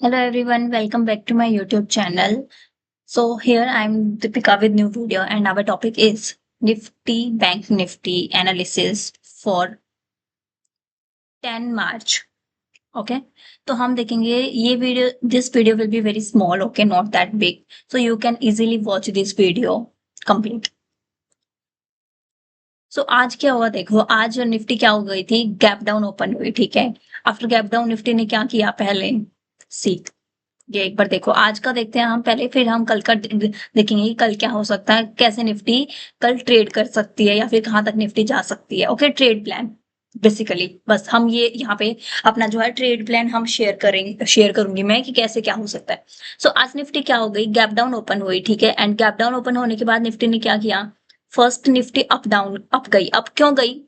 Hello everyone, welcome back to my YouTube channel. So here I'm Deepika with new video and our topic is Nifty Bank Nifty analysis for 10 March. Okay, तो हम देखेंगे ये video. This video will be very small, okay, not that big, so you can easily watch this video complete. आज क्या हुआ देखो, आज Nifty क्या हो गई थी, गैप डाउन ओपन हुई. ठीक है, आफ्टर गैप डाउन निफ्टी ने क्या किया, पहले सी ये एक बार देखो. आज का देखते हैं हम पहले, फिर हम कल का देखेंगे कि कल क्या हो सकता है, कैसे निफ्टी कल ट्रेड कर सकती है या फिर कहां तक निफ्टी जा सकती है. ओके, ट्रेड प्लान बेसिकली बस हम ये यहाँ पे अपना जो है ट्रेड प्लान हम शेयर करूंगी मैं कि कैसे क्या हो सकता है. आज निफ्टी क्या हो गई, गैप डाउन ओपन हुई. ठीक है, एंड गैप डाउन ओपन होने के बाद निफ्टी ने क्या किया, first Nifty up down up गई. अप क्यों गई,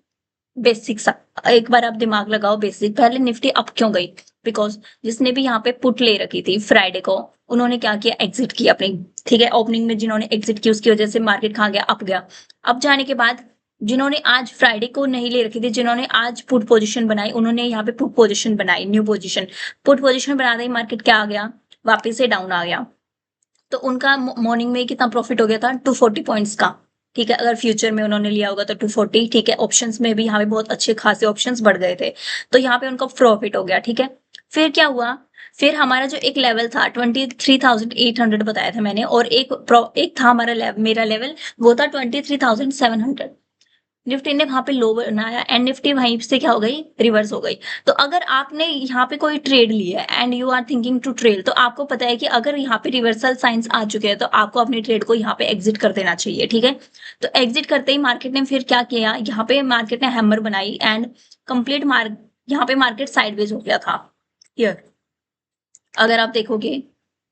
बेसिक सा एक बार आप दिमाग लगाओ. बेसिक पहले निफ्टी अप क्यों गई, बिकॉज जिसने भी यहाँ पे पुट ले रखी थी फ्राइडे को, उन्होंने क्या किया, एग्जिट किया अपनी. ठीक है, ओपनिंग में जिन्होंने एग्जिट की उसकी वजह से मार्केट कहाँ गया, अप गया. अप जाने के बाद जिन्होंने आज फ्राइडे को नहीं ले रखी थी, जिन्होंने आज पुट पोजीशन बनाई, उन्होंने यहाँ पे पुट पोजीशन बनाई, न्यू पोजीशन पुट पोजीशन बना दी. मार्केट क्या आ गया, वापिस से डाउन आ गया. तो उनका मॉर्निंग में कितना प्रॉफिट हो गया था, 240 पॉइंट्स का. ठीक है, अगर फ्यूचर में उन्होंने लिया होगा तो 240. ठीक है, ऑप्शंस में भी यहाँ पे बहुत अच्छे खासे ऑप्शंस बढ़ गए थे, तो यहाँ पे उनका प्रॉफिट हो गया. ठीक है, फिर क्या हुआ, फिर हमारा जो एक लेवल था 23,800 बताया था मैंने, और एक था हमारा मेरा लेवल, वो था 23,700. निफ्टी ने वहां पे लो बनाया एंड निफ्टी वहीं से क्या हो गई, रिवर्स हो गई. तो अगर आपने यहाँ पे कोई ट्रेड लिया है and you are thinking to trail, तो आपको पता है कि अगर यहाँ पे रिवर्सल साइंस आ चुके हैं तो आपको अपने ट्रेड को यहाँ पे एग्जिट कर देना चाहिए. ठीक है, तो एग्जिट करते ही मार्केट ने फिर क्या किया, यहाँ पे मार्केट ने हैमर बनाई एंड कंप्लीट यहाँ पे मार्केट साइडवेज हो गया था. हियर अगर आप देखोगे,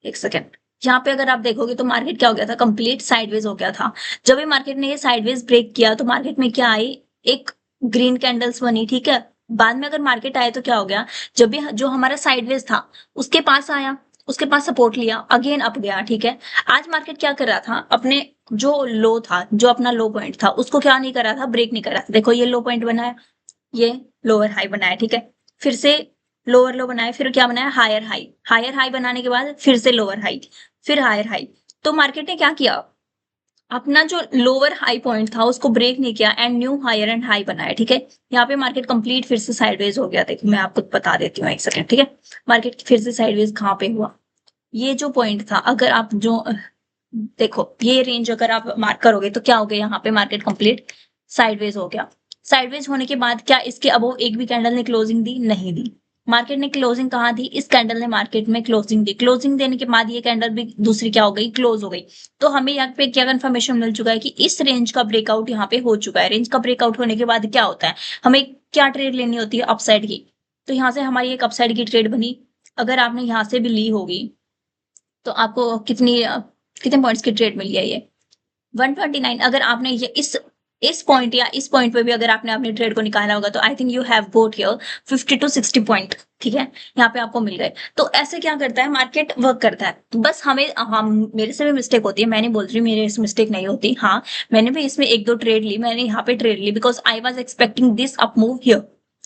एक सेकेंड, यहाँ पे अगर आप देखोगे तो मार्केट क्या हो गया था, कंप्लीट साइडवेज हो गया था. जब भी मार्केट ने ये साइडवेज ब्रेक किया तो मार्केट में क्या आई, एक ग्रीन कैंडल्स बनी. ठीक है, बाद में अगर मार्केट आए तो क्या हो गया, जब भी जो हमारा साइडवेज था उसके पास आया, उसके पास सपोर्ट लिया, अगेन अप गया. ठीक है, आज मार्केट क्या कर रहा था, अपने जो लो था, जो अपना लो पॉइंट था, उसको क्या नहीं कर रहा था, ब्रेक नहीं कर रहा था. देखो ये लो पॉइंट बनाया, ये लोअर हाई बनाया. ठीक है, फिर से लोअर लो बनाया, फिर क्या बनाया, हायर हाई. हायर हाई बनाने के बाद फिर से लोअर हाई, फिर हायर हाई. तो मार्केट ने क्या किया, अपना जो लोअर हाई पॉइंट था उसको ब्रेक नहीं किया and new hire and high बनाया. ठीक है, यहाँ पे मार्केट कंप्लीट फिर से साइडवेज हो गया. देखो मैं आपको बता देती हूँ, एक सेकंड. ठीक है, मार्केट फिर से साइडवेज कहाँ पे हुआ, ये जो पॉइंट था, अगर आप जो देखो ये रेंज अगर आप मार्क करोगे तो क्या हो गया, यहाँ पे मार्केट कंप्लीट साइडवेज हो गया. साइडवेज होने के बाद क्या इसके अबोव एक भी कैंडल ने क्लोजिंग दी, नहीं दी. मार्केट ने क्लोजिंग कहाँ दी, इस कैंडल ने मार्केट में क्लोजिंग दी. क्लोजिंग देने के बाद ये कैंडल भी दूसरी क्या हो गई, क्लोज हो गई. तो हमें यहाँ पे क्या कंफर्मेशन मिल चुका है कि इस रेंज का ब्रेकआउट यहाँ पे हो चुका है. रेंज का ब्रेकआउट होने के बाद क्या होता है, हमें क्या ट्रेड लेनी होती है, अपसाइड की. तो यहाँ से हमारी एक अपसाइड की ट्रेड बनी. अगर आपने यहाँ से भी ली होगी तो आपको कितने पॉइंट्स की ट्रेड मिली है, ये 129. अगर आपने ये इस पॉइंट या इस पॉइंट पे भी अगर आपने अपने ट्रेड को निकाला होगा तो I think you have got here 50 to 60 point. ठीक है, यहाँ पे आपको मिल गए. तो ऐसे क्या करता है, मार्केट वर्क करता है. तो बस हम मेरे से भी मिस्टेक होती है, मैं नहीं बोल रही मेरे से मिस्टेक नहीं होती. हाँ, मैंने भी इसमें एक दो ट्रेड ली, मैंने यहाँ पे ट्रेड ली because I was expecting this up move here.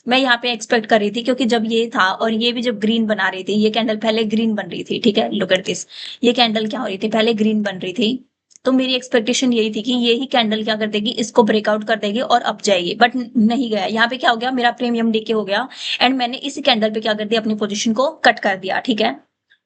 मैं यहाँ पे एक्सपेक्ट कर रही थी क्योंकि जब ये था और ये भी जब ग्रीन बना रही थी, ये कैंडल पहले ग्रीन बन रही थी. ठीक है, लुक एट दिस, ये कैंडल क्या हो रही थी, पहले ग्रीन बन रही थी. तो मेरी एक्सपेक्टेशन यही थी कि ये ही कैंडल क्या कर देगी, इसको ब्रेकआउट कर देगी और अप जाएगी, बट नहीं गया. यहाँ पे क्या हो गया, मेरा प्रीमियम डीके हो गया एंड मैंने इसी कैंडल पे क्या कर दिया, अपनी पोजीशन को कट कर दिया. ठीक है,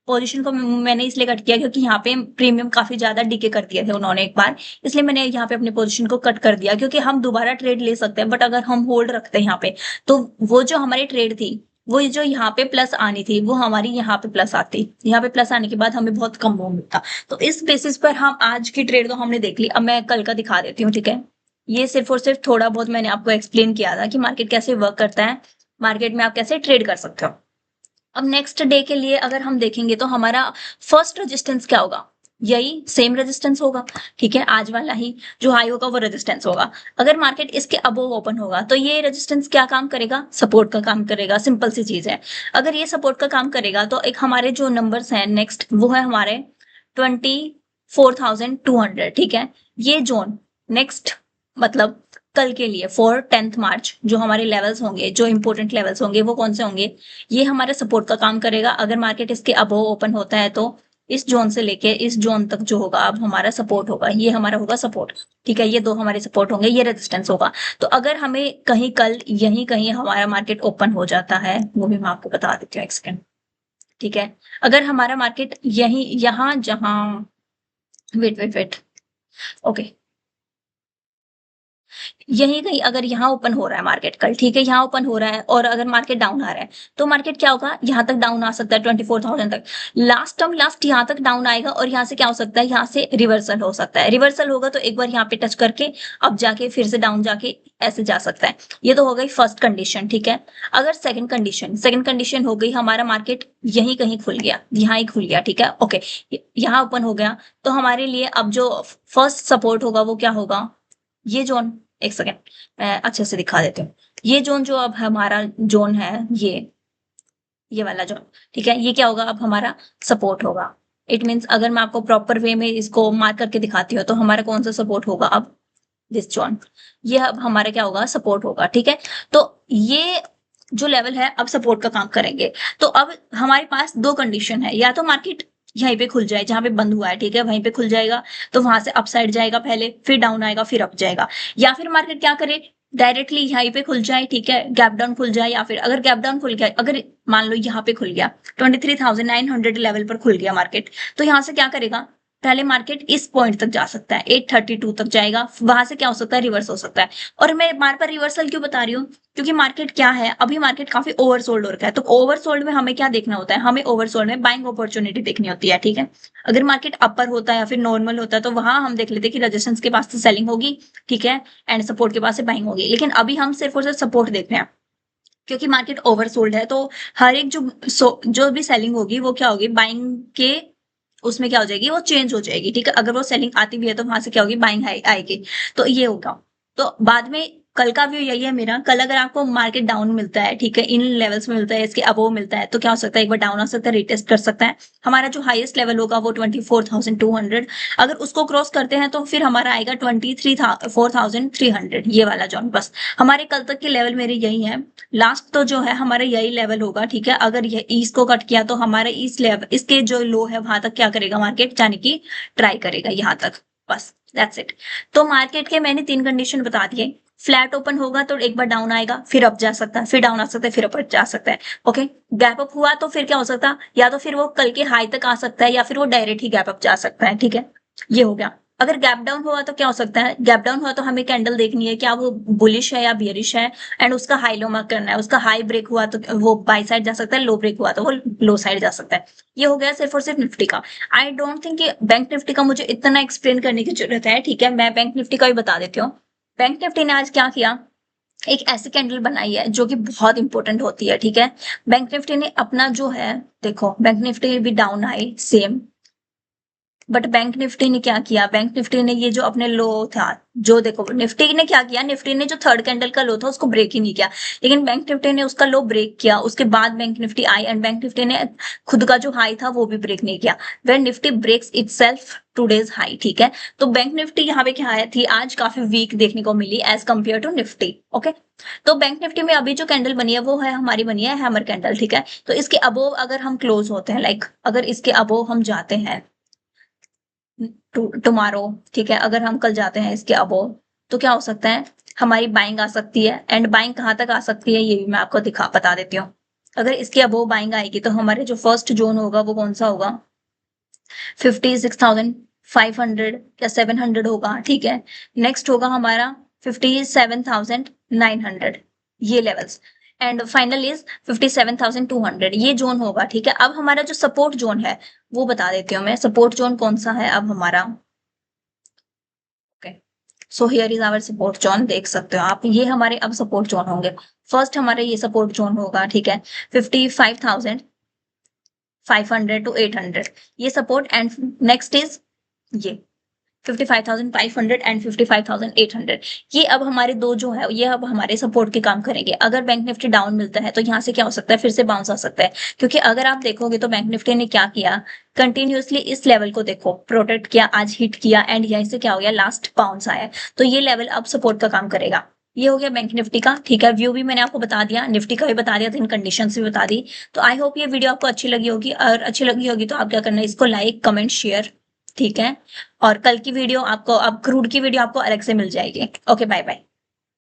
पोजीशन को मैंने इसलिए कट किया क्योंकि यहाँ पे प्रीमियम काफी ज्यादा डीके कर दिए थे उन्होंने एक बार, इसलिए मैंने यहाँ पे अपनी पोजीशन को कट कर दिया. क्योंकि हम दोबारा ट्रेड ले सकते हैं, बट अगर हम होल्ड रखते हैं यहाँ पे तो वो जो हमारी ट्रेड थी, वो जो यहाँ पे प्लस आनी थी, वो हमारी यहाँ पे प्लस आती. यहाँ पे प्लस आने के बाद हमें बहुत कम वो मिलता. तो इस बेसिस पर हम आज की ट्रेड तो हमने देख ली. अब मैं कल का दिखा देती हूँ. ठीक है, ये सिर्फ और सिर्फ थोड़ा बहुत मैंने आपको एक्सप्लेन किया था कि मार्केट कैसे वर्क करता है, मार्केट में आप कैसे ट्रेड कर सकते हो. अब नेक्स्ट डे के लिए अगर हम देखेंगे तो हमारा फर्स्ट रेजिस्टेंस क्या होगा, यही सेम रेजिस्टेंस होगा. ठीक है, आज वाला ही जो हाई होगा वो रेजिस्टेंस होगा. अगर मार्केट इसके अबोव ओपन होगा तो ये रेजिस्टेंस क्या काम करेगा, सपोर्ट का काम करेगा. सिंपल सी चीज है. अगर ये सपोर्ट का काम करेगा तो एक हमारे जो नंबर्स हैं नेक्स्ट, वो है हमारे 24,200. ठीक है, ये जोन नेक्स्ट मतलब कल के लिए फॉर 10th मार्च जो हमारे लेवल्स होंगे, जो इंपॉर्टेंट लेवल्स होंगे वो कौन से होंगे, ये हमारे सपोर्ट का काम करेगा। अगर मार्केट इसके अबव ओपन होता है तो इस जोन से लेके इस जोन तक जो होगा अब हमारा सपोर्ट होगा, ये हमारा होगा सपोर्ट, ठीक है। ये दो हमारे सपोर्ट होंगे, ये रेजिस्टेंस होगा। तो अगर हमें कहीं कल यहीं कहीं हमारा मार्केट ओपन हो जाता है, वो भी मैं आपको बता देती हूँ एक सेकेंड, ठीक है। अगर हमारा मार्केट यहीं यहाँ जहां, वेट वेट वेट, ओके, यहीं कहीं अगर यहाँ ओपन हो रहा है मार्केट कल, ठीक है, यहाँ ओपन हो रहा है और अगर मार्केट डाउन आ रहा है तो मार्केट क्या होगा, यहाँ तक डाउन आ सकता है 24,000 तक, लास्ट यहाँ तक डाउन आएगा और यहाँ से क्या हो सकता है, यहाँ से रिवर्सल हो सकता है। रिवर्सल होगा तो एक बार यहाँ पे टच करके अब जाके फिर से डाउन जाके ऐसे जा सकता है। ये तो हो गई फर्स्ट कंडीशन, ठीक है। अगर सेकंड कंडीशन हो गई, हमारा मार्केट यहीं कहीं खुल गया, यहाँ ही खुल गया, ठीक है, ओके, यहाँ ओपन हो गया, तो हमारे लिए अब जो फर्स्ट सपोर्ट होगा वो क्या होगा, ये जोन, एक सेकेंड मैं अच्छे से दिखा देती हूँ। ये जोन जो अब हमारा जोन है, ये वाला जोन, ठीक है, ये क्या होगा अब हमारा सपोर्ट होगा। इट मीन्स अगर मैं आपको प्रॉपर वे में इसको मार्क करके दिखाती हूँ तो हमारा कौन सा सपोर्ट होगा अब, दिस जोन, ये अब हमारा क्या होगा, सपोर्ट होगा, ठीक है। तो ये जो लेवल है अब सपोर्ट का काम करेंगे। तो अब हमारे पास दो कंडीशन है, या तो मार्केट यहीं पे खुल जाए जहां पे बंद हुआ है, ठीक है, वहीं पे खुल जाएगा तो वहां से अपसाइड जाएगा पहले, फिर डाउन आएगा, फिर अप जाएगा, या फिर मार्केट क्या करे, डायरेक्टली यहीं पे खुल जाए, ठीक है, गैप डाउन खुल जाए, या फिर अगर गैप डाउन खुल गया, अगर मान लो यहाँ पे खुल गया 23,900 लेवल पर खुल गया मार्केट, तो यहाँ से क्या करेगा, पहले मार्केट इस पॉइंट तक जा सकता है, 832 तक जाएगा, वहां से क्या हो सकता है, रिवर्स हो सकता है। और मैं बार बार रिवर्सल क्यों बता रही हूँ, क्योंकि मार्केट क्या है, अभी मार्केट काफी ओवरसोल्ड हो रखा है। तो ओवरसोल्ड में हमें क्या देखना होता है, हमें ओवरसोल्ड में बाइंग अपॉर्चुनिटी देखनी होती है, ठीक है। अगर मार्केट अपर होता है या फिर नॉर्मल होता है तो वहां हम देख लेते हैं कि रेजिस्टेंस के पास से सेलिंग होगी, ठीक है, एंड सपोर्ट के पास से बाइंग होगी। लेकिन अभी हम सिर्फ और सिर्फ सपोर्ट देख रहे हैं क्योंकि मार्केट ओवरसोल्ड है। तो हर एक जो भी सेलिंग होगी वो क्या होगी, बाइंग के उसमें क्या हो जाएगी, वो चेंज हो जाएगी, ठीक है। अगर वो सेलिंग आती भी है तो वहां से क्या होगी, बाइंग आएगी। तो ये होगा। तो बाद में कल का व्यू यही है मेरा, कल अगर आपको मार्केट डाउन मिलता है, ठीक है, इन लेवल्स में मिलता है, इसके अबव मिलता है, तो क्या हो सकता है, एक बार डाउन हो सकता है, रिटेस्ट कर सकता है। हमारा जो हाईएस्ट लेवल होगा वो 24,200, अगर उसको क्रॉस करते हैं तो फिर हमारा आएगा 23,4,300, ये वाला जोन। बस हमारे कल तक के लेवल मेरे यही है, लास्ट तो जो है हमारा यही लेवल होगा, ठीक है। अगर ये ईस्ट को कट किया तो हमारा इस लेवल, इसके जो लो है वहां तक क्या करेगा मार्केट जाने की ट्राई करेगा, यहाँ तक, बस दैट्स इट। तो मार्केट के मैंने 3 कंडीशन बता दिए, फ्लैट ओपन होगा तो एक बार डाउन आएगा, फिर अप जा सकता है, फिर डाउन आ सकता है, फिर अप जा सकता है, ओके। गैप अप हुआ तो फिर क्या हो सकता है, या तो फिर वो कल के हाई तक आ सकता है या फिर वो डायरेक्ट ही गैप अप जा सकता है, ठीक है। ये हो गया। अगर गैप डाउन हुआ तो क्या हो सकता है, गैप डाउन हुआ तो हमें कैंडल देखनी है क्या वो बुलिश है या बियरिश है, एंड उसका हाई लो मार्क करना है। उसका हाई ब्रेक हुआ तो वो बाई साइड जा सकता है, लो ब्रेक हुआ तो वो लो साइड जा सकता है। ये हो गया सिर्फ और सिर्फ निफ्टी का। आई डोंट थिंक कि बैंक निफ्टी का मुझे इतना एक्सप्लेन करने की जरूरत है, ठीक है। मैं बैंक निफ्टी का भी बता देती हूँ। बैंक निफ्टी ने आज क्या किया, एक ऐसी कैंडल बनाई है जो कि बहुत इंपॉर्टेंट होती है, ठीक है। बैंक निफ्टी ने अपना जो है, देखो बैंक निफ्टी भी down I same, but bank Nifty ने क्या किया, बैंक निफ्टी ने ये जो अपने लो था, जो देखो निफ्टी ने क्या किया, निफ्टी ने जो थर्ड कैंडल का लो था उसको ब्रेक ही नहीं किया, लेकिन बैंक निफ्टी ने उसका लो ब्रेक किया। उसके बाद bank Nifty I and bank Nifty ने खुद का जो हाई था वो भी ब्रेक नहीं किया। When Nifty breaks itself today's high, ठीक है। तो बैंक निफ्टी यहाँ पे क्या है थी, आज काफी वीक देखने को मिली as compare to Nifty, okay. तो बैंक निफ्टी में अभी जो कैंडल बनी है वो है हमारी बनी है हैमर कैंडल, ठीक है। तो इसके अबोव अगर हम क्लोज होते हैं, लाइक अगर इसके अबोव हम जाते हैं टुमारो, ठीक है, अगर हम कल जाते हैं इसके अबोव तो क्या हो सकता है, हमारी बाइंग आ सकती है। एंड बाइंग कहाँ तक आ सकती है ये भी मैं आपको बता देती हूँ। अगर इसके अबोव बाइंग आएगी तो हमारे जो फर्स्ट जोन होगा वो कौन सा होगा, 56,500 या 700 होगा, ठीक है। नेक्स्ट होगा हमारा 57,900, ये लेवल्स, एंड फाइनल इज 57,200, ये जोन होगा, ठीक है। अब हमारा जो सपोर्ट जोन है वो बता देती हूँ मैं, सपोर्ट जोन कौन सा है अब हमारा, okay. So here is our support zone, देख सकते हो आप, ये हमारे अब सपोर्ट जोन होंगे। फर्स्ट हमारे ये सपोर्ट जोन होगा, ठीक है, 55,500 to 800, ये सपोर्ट, एंड नेक्स्ट इज ये 55,500 एंड 55,800 ये अब हमारे दो जो है ये अब हमारे सपोर्ट के काम करेंगे। अगर बैंक निफ्टी डाउन मिलता है तो यहाँ से क्या हो सकता है, फिर से बाउंस आ सकता है, क्योंकि अगर आप देखोगे तो बैंक निफ्टी ने क्या किया, कंटिन्यूअसली इस लेवल को देखो प्रोटेक्ट किया, आज हिट किया एंड यहीं से क्या हो गया, लास्ट बाउंस आया। तो ये लेवल अब सपोर्ट का काम करेगा। ये हो गया बैंक निफ्टी का, ठीक है। व्यू भी मैंने आपको बता दिया, निफ्टी का भी बता दिया, इन कंडीशंस भी बता दी। तो आई होप ये वीडियो आपको अच्छी लगी होगी, और अच्छी लगी होगी तो आप क्या करना है, इसको लाइक कमेंट शेयर, ठीक है। और कल की वीडियो आपको, अब क्रूड की वीडियो आपको अलग से मिल जाएगी। Okay, bye bye.